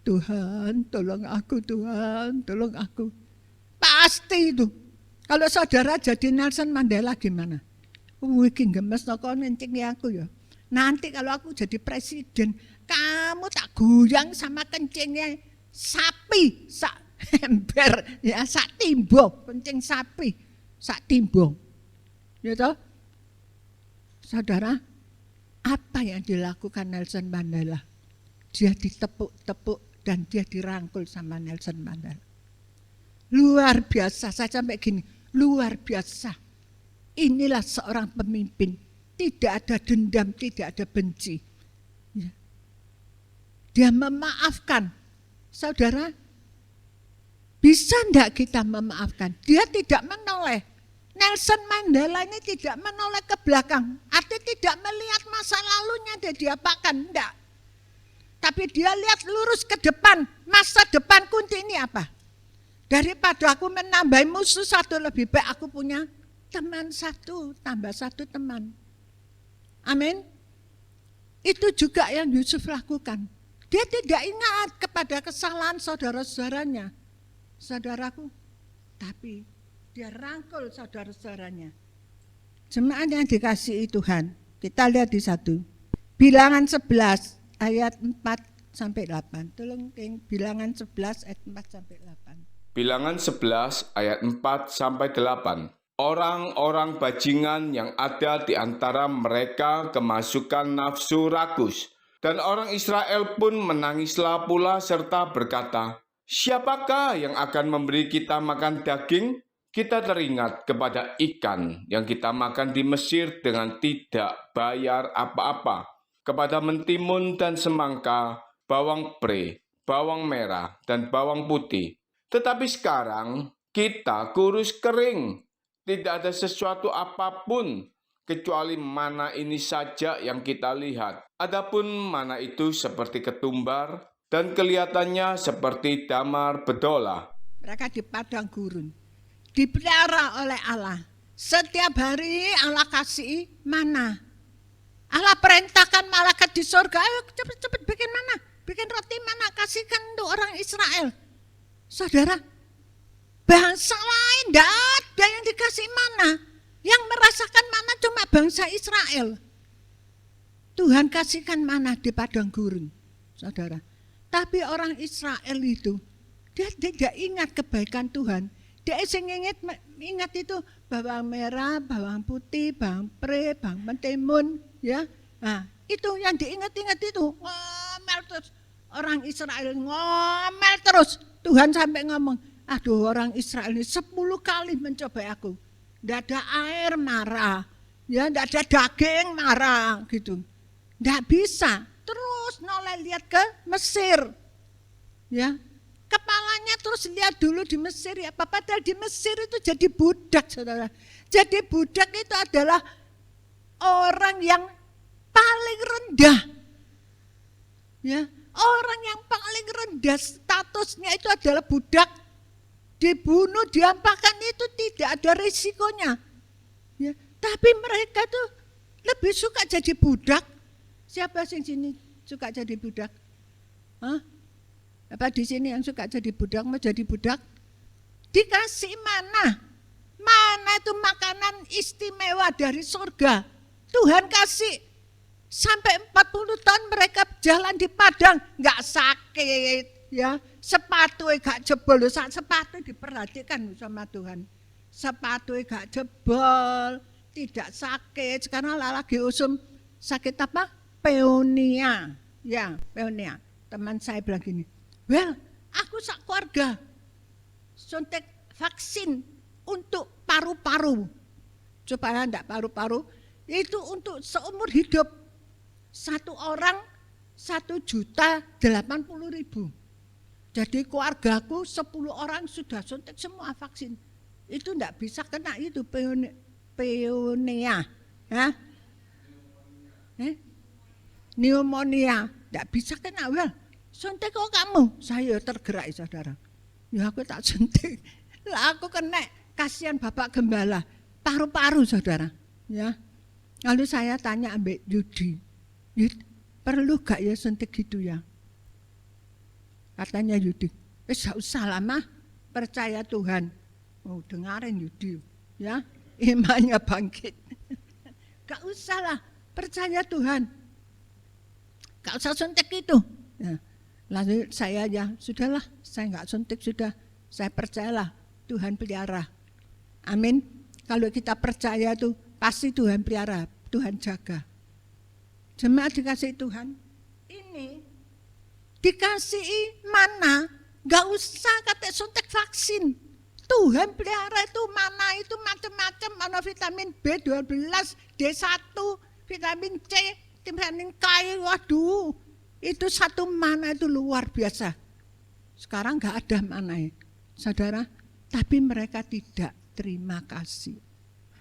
Tuhan, tolong aku, Tuhan, tolong aku. Pasti itu. Kalau saudara jadi Nelson Mandela gimana? Wih, gemes noko ngencing aku ya. Nanti kalau aku jadi presiden, kamu tak goyang sama kencingnya sapi, sak ember, ya sak timbo, kencing sapi, sak timbo. Ya toh? Saudara, apa yang dilakukan Nelson Mandela? Dia ditepuk-tepuk dan dia dirangkul sama Nelson Mandela. Luar biasa, saya sampai gini, luar biasa. Inilah seorang pemimpin, tidak ada dendam, tidak ada benci. Ya. Dia memaafkan. Saudara, bisa enggak kita memaafkan? Dia tidak menoleh. Nelson Mandela ini tidak menoleh ke belakang, artinya tidak melihat masa lalunya dia diapakan, enggak. Tapi dia lihat lurus ke depan, masa depanku ini apa? Daripada aku menambah musuh satu, lebih baik aku punya teman satu, tambah satu teman. Amin. Itu juga yang Yusuf lakukan. Dia tidak ingat kepada kesalahan saudara-saudaranya. Saudaraku, tapi dia rangkul saudara-saudaranya. Jemaat yang dikasihi Tuhan, kita lihat di satu. Bilangan 11 ayat 4-8. Tolong Bilangan 11 ayat 4-8. Bilangan 11 ayat 4-8. Orang-orang bajingan yang ada di antara mereka kemasukan nafsu rakus. Dan orang Israel pun menangislah pula serta berkata, siapakah yang akan memberi kita makan daging? Kita teringat kepada ikan yang kita makan di Mesir dengan tidak bayar apa-apa. Kepada mentimun dan semangka, bawang pre, bawang merah, dan bawang putih. Tetapi sekarang kita kurus kering. Tidak ada sesuatu apapun kecuali mana ini saja yang kita lihat. Adapun mana itu seperti ketumbar dan kelihatannya seperti damar bedola. Mereka di padang gurun, dipelihara oleh Allah. Setiap hari Allah kasih mana. Allah perintahkan malaikat di surga, ayo cepet-cepet bikin mana, bikin roti mana, kasihkan untuk orang Israel. Saudara, bangsa lain tidak ada yang dikasih mana. Yang merasakan mana cuma bangsa Israel. Tuhan kasihkan mana di padang gurun, saudara. Tapi orang Israel itu, dia tidak ingat kebaikan Tuhan. Dia ingat itu bawang merah, bawang putih, bawang pre, bawang mentimun, ya. Nah, Itu yang diingat-ingat itu. Ngomel terus. Orang Israel ngomel terus. Tuhan sampai ngomong, aduh orang Israel ini 10 kali mencoba aku. Tidak ada air marah. Ya, tidak ada daging marah gitu. Tidak bisa. Terus noleh lihat ke Mesir. Ya, kepalanya terus lihat dulu di Mesir ya. Padahal di Mesir itu jadi budak, saudara. Jadi budak itu adalah orang yang paling rendah. Ya, orang yang paling rendah statusnya itu adalah budak. Dibunuh, diampakkan itu tidak ada risikonya. Ya, tapi mereka tuh lebih suka jadi budak. Siapa sih sini suka jadi budak? Hah? Apa di sini yang suka jadi budak, mau jadi budak? Dikasih mana? Mana itu makanan istimewa dari surga? Tuhan kasih. Sampai 40 tahun mereka jalan di padang, nggak sakit, ya. Sepatu gak jebol, sepatu diperhatikan sama Tuhan. Sepatu gak jebol, tidak sakit. Sekarang lagi usum sakit apa? Pneumonia. Ya, pneumonia. Teman saya bilang gini, well, aku sak keluarga suntik vaksin untuk paru-paru. Supaya enggak paru-paru, itu untuk seumur hidup. Satu orang 1.080.000. Jadi keluargaku 10 orang sudah suntik semua vaksin. Itu enggak bisa kena itu pneumonia. Ya? Pneumonia. Enggak bisa kena. Well, suntik kok kamu? Saya tergerak, saudara. Ya aku tak suntik. Lah aku kena, kasihan Bapak Gembala. Paru-paru, saudara. Ya. Lalu saya tanya ambek Yudi. Perlu gak ya suntik gitu ya? Katanya Yudi, gak usah lama, percaya Tuhan. Oh, dengarin Yudi, ya, imannya bangkit. Gak usah lah, percaya Tuhan. Gak usah suntik itu. Ya. Lalu saya ya, sudahlah, saya gak suntik sudah. Saya percayalah Tuhan pelihara. Amin. Kalau kita percaya tuh pasti Tuhan pelihara, Tuhan jaga. Jemaat dikasih Tuhan, ini dikasih mana? Gak usah kata suntik vaksin. Tuhan pelihara itu mana itu macam-macam, mana vitamin B12, D1, vitamin C, vitamin K, waduh, itu satu mana itu luar biasa. Sekarang gak ada mana ya, saudara, tapi mereka tidak terima kasih.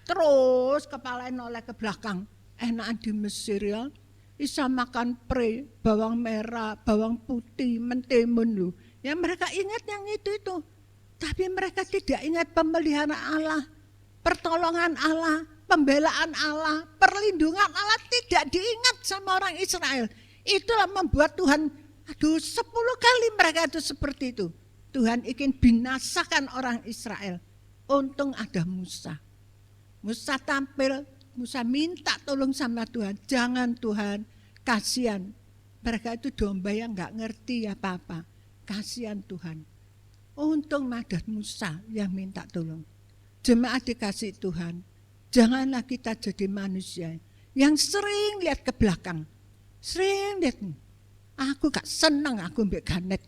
Terus kepala noleh ke belakang, enak di Mesir ya. Bisa makan pre, bawang merah, bawang putih, mentimun loh. Ya mereka ingat yang itu. Tapi mereka tidak ingat pemeliharaan Allah, pertolongan Allah, pembelaan Allah, perlindungan Allah tidak diingat sama orang Israel. Itulah membuat Tuhan, 10 kali mereka itu seperti itu. Tuhan ingin binasakan orang Israel. Untung ada Musa. Musa tampil, Musa minta tolong sama Tuhan, jangan Tuhan, kasihan. Mereka itu domba yang gak ngerti apa-apa, kasihan Tuhan. Untung Madat Musa yang minta tolong. Jemaat dikasih Tuhan, janganlah kita jadi manusia yang sering lihat ke belakang. Sering lihat, aku gak senang aku mbek Ganet.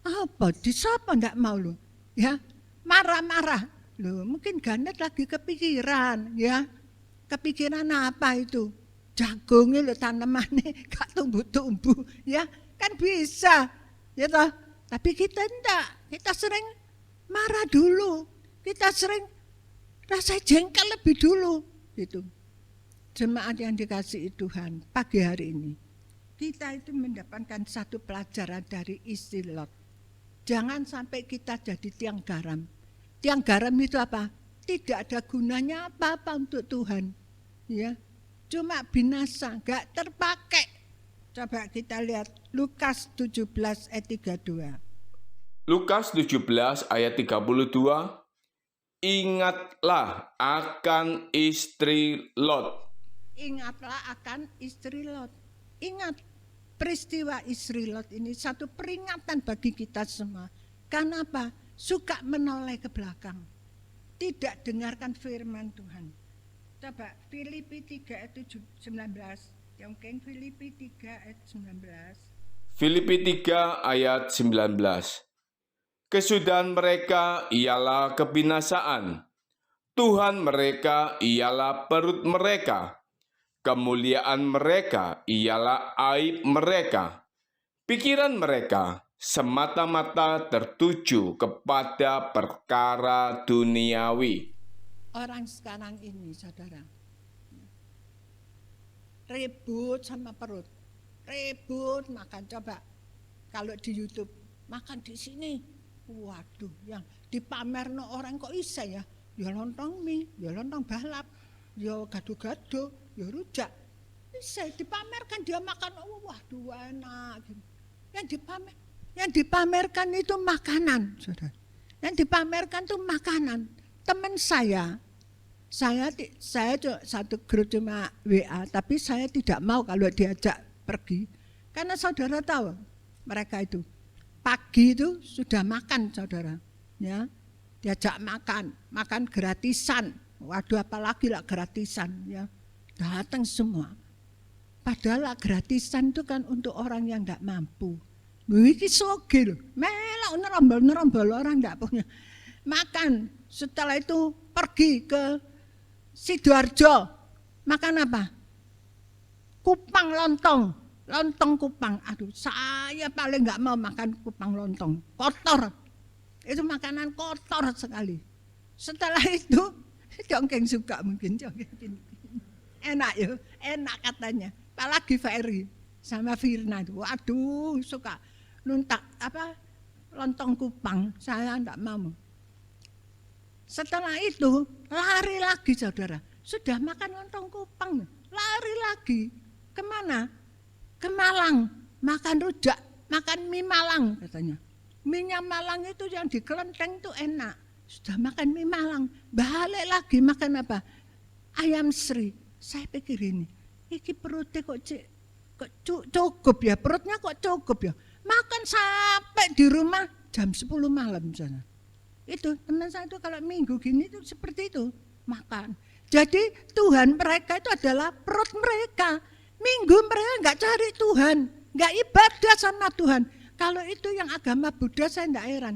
Apa, disapa gak mau lu? Ya, marah-marah. Loh, mungkin Ganet lagi kepikiran, ya. Kepikiran apa itu? Jagungnya lo tanamannya gak tumbuh-tumbuh, ya kan bisa, ya toh. Tapi kita enggak, kita sering marah dulu, kita sering rasa jengkel lebih dulu, gitu. Jemaat yang dikasihi Tuhan, pagi hari ini kita itu mendapatkan satu pelajaran dari istri Lot. Jangan sampai kita jadi tiang garam. Tiang garam itu apa? Tidak ada gunanya apa-apa untuk Tuhan. Ya, cuma binasa, gak terpakai. Coba kita lihat Lukas 17 ayat 32. Lukas 17 ayat 32. Ingatlah akan istri Lot. Ingatlah akan istri Lot. Ingat peristiwa istri Lot ini satu peringatan bagi kita semua. Karena apa? Suka menoleh ke belakang. Tidak dengarkan firman Tuhan. Coba Filipi 3 ayat 19. Yang Filipi 3 ayat 19. Filipi 3 ayat 19. Kesudahan mereka ialah kebinasaan. Tuhan mereka ialah perut mereka. Kemuliaan mereka ialah aib mereka. Pikiran mereka semata-mata tertuju kepada perkara duniawi. Orang sekarang ini, saudara, ribut sama perut, ribut makan. Coba kalau di YouTube makan di sini, waduh, yang dipamerno orang kok bisa ya? Ya lontong mie, ya lontong balap, ya gado-gado, ya rujak. Bisa dipamerkan dia makan, oh, waduh enak. Yang dipamerkan itu makanan, saudara. Yang dipamerkan itu makanan. Teman saya satu grup cuma WA, tapi saya tidak mau kalau diajak pergi. Karena saudara tahu, mereka itu pagi itu sudah makan, saudara. Ya, diajak makan gratisan. Waduh, apalagi lah gratisan, ya. Datang semua. Padahal lah gratisan itu kan untuk orang yang tidak mampu. Iki sogil, melok nerombol orang tidak punya. Makan, setelah itu pergi ke Sidoarjo, makan apa? Kupang lontong kupang. Aduh, saya paling nggak mau makan kupang lontong, kotor. Itu makanan kotor sekali. Setelah itu, Congkeng suka mungkin Congkeng. Enak ya, enak katanya. Apalagi Ferry sama Firna itu, waduh suka nuntak lontong kupang. Saya enggak mau. Setelah itu lari lagi, saudara. Sudah makan lontong kupang, lari lagi. Kemana? Ke Malang, makan rujak, makan mie Malang katanya. Mie Malang itu yang di kelenteng itu enak. Sudah makan mie Malang, balik lagi makan apa? Ayam Sri. Saya pikir iki perutnya kok cukup ya, perutnya kok cukup ya. Makan sampai di rumah jam 10 malam sana. Itu teman saya itu kalau minggu gini itu seperti itu, makan. Jadi Tuhan mereka itu adalah perut mereka. Minggu mereka enggak cari Tuhan, enggak ibadah sama Tuhan. Kalau itu yang agama Buddha saya enggak heran.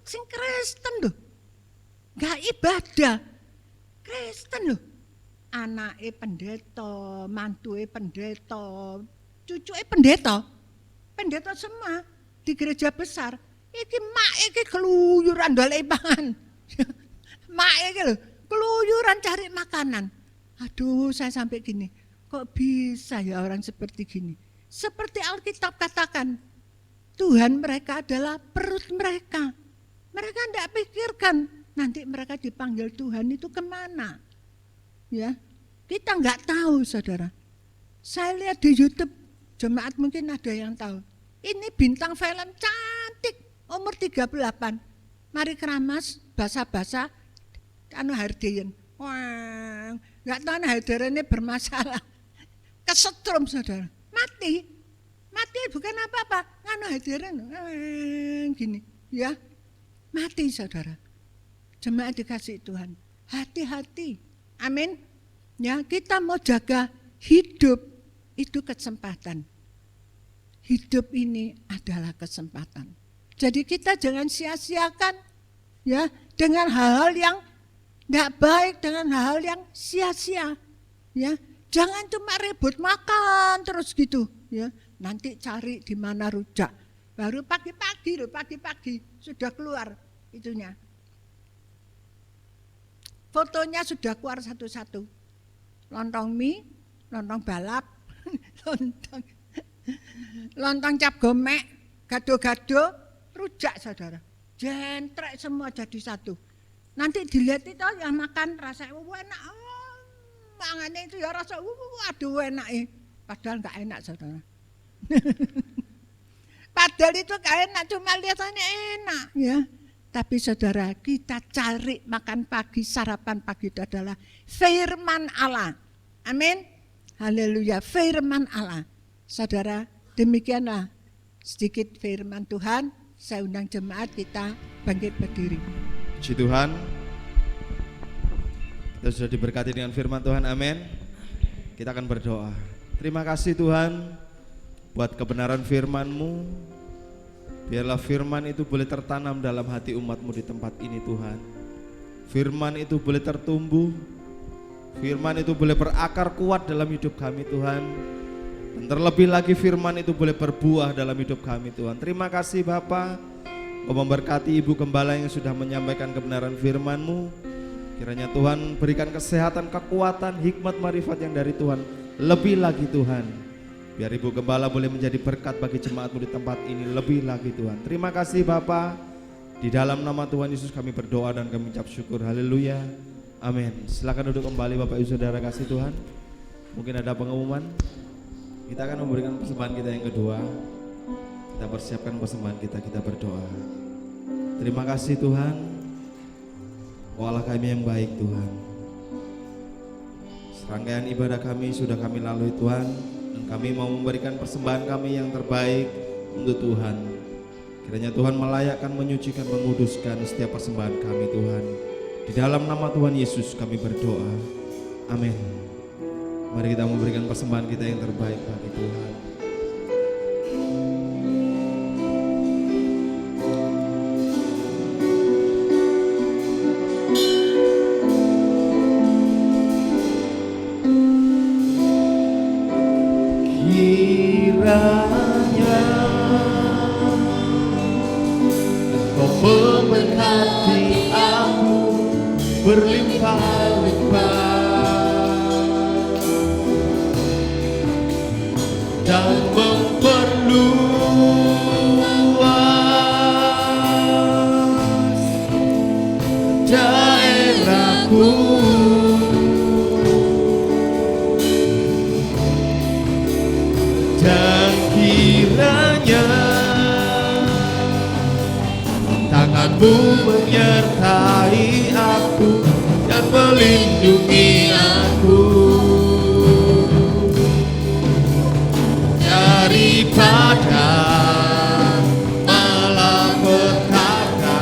Sing Kristen loh, enggak ibadah. Kristen loh. Anake pendeta, mantuke pendeta, cucuke pendeta. Pendeta semua di gereja besar. Iki mak iki keluyuran dolek pangan. Mak iki lho, keluyuran cari makanan. Aduh, saya sampai gini. Kok bisa ya orang seperti gini? Seperti Alkitab katakan, Tuhan mereka adalah perut mereka. Mereka tidak pikirkan nanti mereka dipanggil Tuhan itu kemana. Ya, kita nggak tahu, saudara. Saya lihat di YouTube, jemaat mungkin ada yang tahu. Ini bintang film cantik, umur 38. Mari keramas, basa-basa, Hardian. Wah, nggak tahu Hardian ini bermasalah. Kesetrum, saudara. Mati bukan apa-apa. Hardian, gini, ya. Mati, saudara. Jemaat dikasih Tuhan. Hati-hati. Amin. Ya, kita mau jaga hidup itu kesempatan. Hidup ini adalah kesempatan. Jadi kita jangan sia-siakan ya dengan hal-hal yang enggak baik, dengan hal-hal yang sia-sia. Ya, jangan cuma ribut makan terus gitu, ya. Nanti cari di mana rujak. Baru pagi-pagi sudah keluar itunya. Fotonya sudah keluar satu-satu. Lontong mie, lontong balap, lontong cap gomek, gado-gado, rujak, saudara. Jentrek semua jadi satu. Nanti dilihat itu yang makan rasanya enak. Mangannya itu ya rasa aduh enak. Padahal enggak enak, saudara. Padahal itu enggak enak, cuma lihatannya enak, ya. Tapi saudara, kita cari makan pagi, sarapan pagi itu adalah firman Allah. Amin. Haleluya, firman Allah. Saudara, demikianlah sedikit firman Tuhan. Saya undang jemaat kita bangkit berdiri. Puji Tuhan. Kita sudah diberkati dengan firman Tuhan, amin. Kita akan berdoa. Terima kasih Tuhan buat kebenaran firman-Mu. Biarlah firman itu boleh tertanam dalam hati umat-Mu di tempat ini Tuhan. Firman itu boleh tertumbuh, firman itu boleh berakar kuat dalam hidup kami Tuhan. Dan terlebih lagi firman itu boleh berbuah dalam hidup kami Tuhan. Terima kasih Bapa, Kau memberkati Ibu Gembala yang sudah menyampaikan kebenaran firman-Mu. Kiranya Tuhan berikan kesehatan, kekuatan, hikmat, marifat yang dari Tuhan. Lebih lagi Tuhan, biar Ibu Gembala boleh menjadi berkat bagi jemaat-Mu di tempat ini lebih lagi Tuhan. Terima kasih Bapa. Di dalam nama Tuhan Yesus kami berdoa dan kami ucap syukur. Haleluya. Amin. Silakan duduk kembali Bapak Ibu Saudara kasih Tuhan. Mungkin ada pengumuman. Kita akan memberikan persembahan kita yang kedua. Kita persiapkan persembahan kita berdoa. Terima kasih Tuhan. Allah kami yang baik Tuhan. Serangkaian ibadah kami sudah kami lalui Tuhan, dan kami mau memberikan persembahan kami yang terbaik untuk Tuhan. Kiranya Tuhan melayakkan, menyucikan, menguduskan setiap persembahan kami Tuhan. Di dalam nama Tuhan Yesus kami berdoa. Amin. Mari kita memberikan persembahan kita yang terbaik bagi Tuhan. Kiranya Kau memberkati aku berlimpah-limpah dan memperluas daerahku. Dan kiranya tangan-Mu menyertai aku dan melindungi aku daripada malapetaka,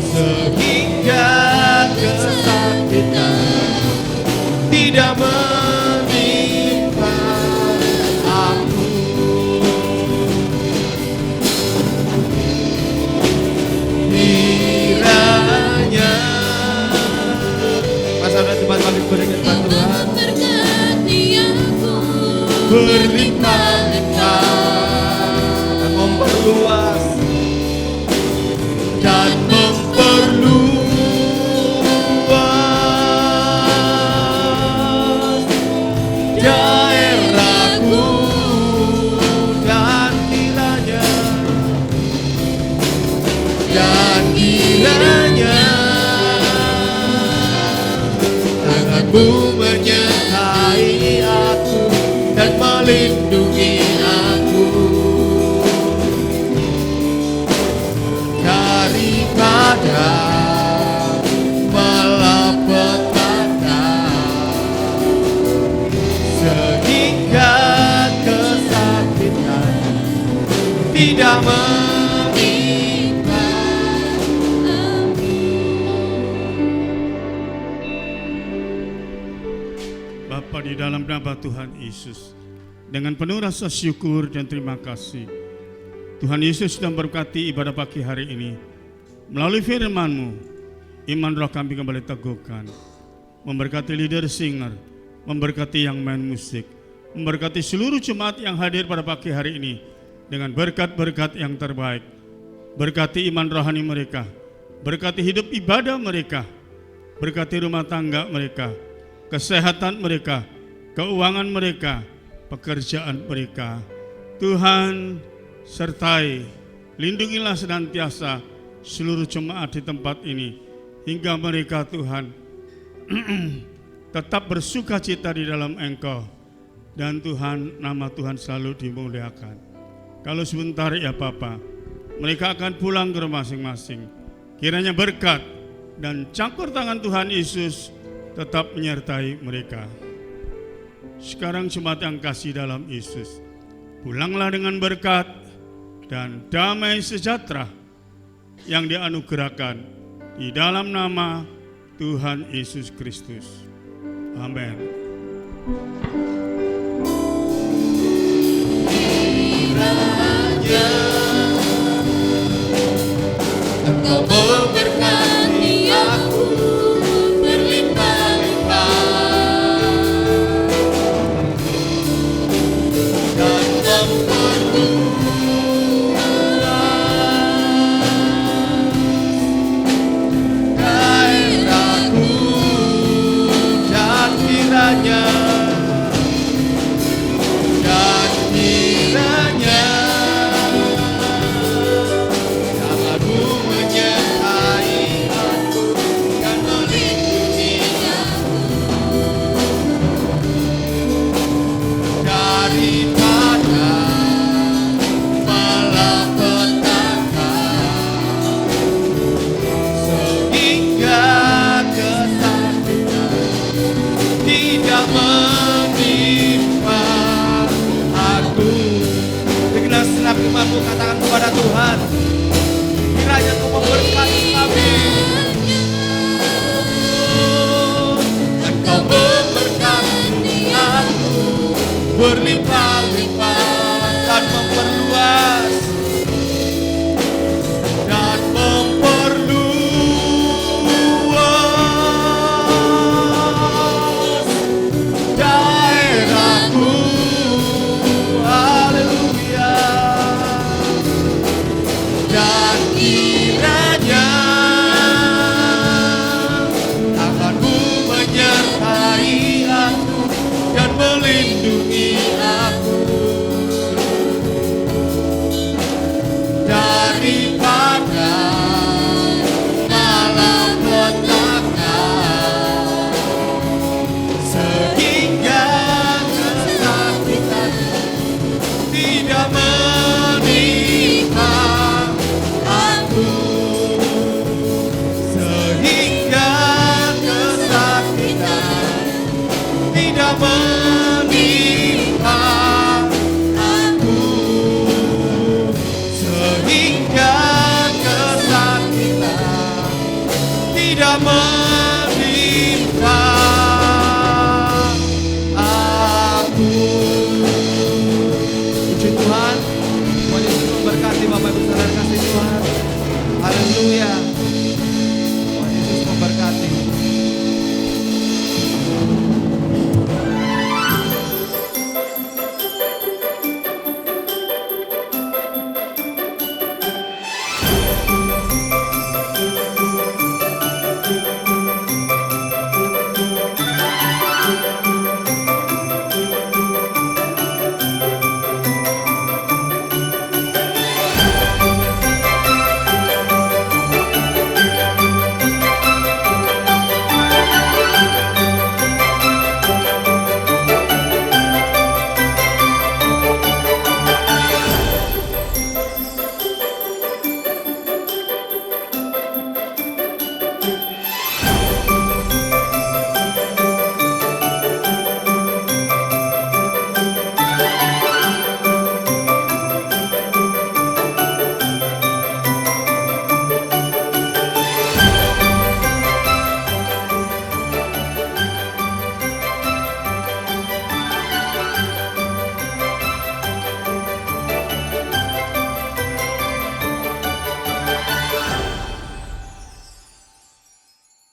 sehingga kesakitan tidak berlimpah-limpah Dan memperluas daerahku. Dan kiranya tangan-Mu menyertai aku dan melindungi aku daripada malapetaka, sehingga kesakitan tidak menimpa aku. Bapa, di dalam nama Tuhan Yesus, dengan penuh rasa syukur dan terima kasih, Tuhan Yesus sudah memberkati ibadah pagi hari ini. Melalui firman-Mu, iman roh kami kembali teguhkan. Memberkati leader singer, memberkati yang main musik, memberkati seluruh jemaat yang hadir pada pagi hari ini dengan berkat-berkat yang terbaik. Berkati iman rohani mereka, berkati hidup ibadah mereka, berkati rumah tangga mereka, kesehatan mereka, keuangan mereka, pekerjaan mereka. Tuhan sertai, lindungilah senantiasa seluruh jemaat di tempat ini, hingga mereka Tuhan tetap bersuka cita di dalam Engkau, dan Tuhan, nama Tuhan selalu dimuliakan. Kalau sebentar ya Bapa, mereka akan pulang ke rumah masing-masing. Kiranya berkat dan campur tangan Tuhan Yesus tetap menyertai mereka. Sekarang jemaat yang kasih dalam Yesus, pulanglah dengan berkat dan damai sejahtera yang dianugerahkan di dalam nama Tuhan Yesus Kristus. Amin. Kiranya Engkau memberkati aku berlimpah-limpah dan Gairahku dan kiranya tanganmu menyertai aku dan melindungi aku daripada malapetaka sehingga kesakitan tidak menimpa aku. Dengan senap imanmu katakan kepada Tuhan,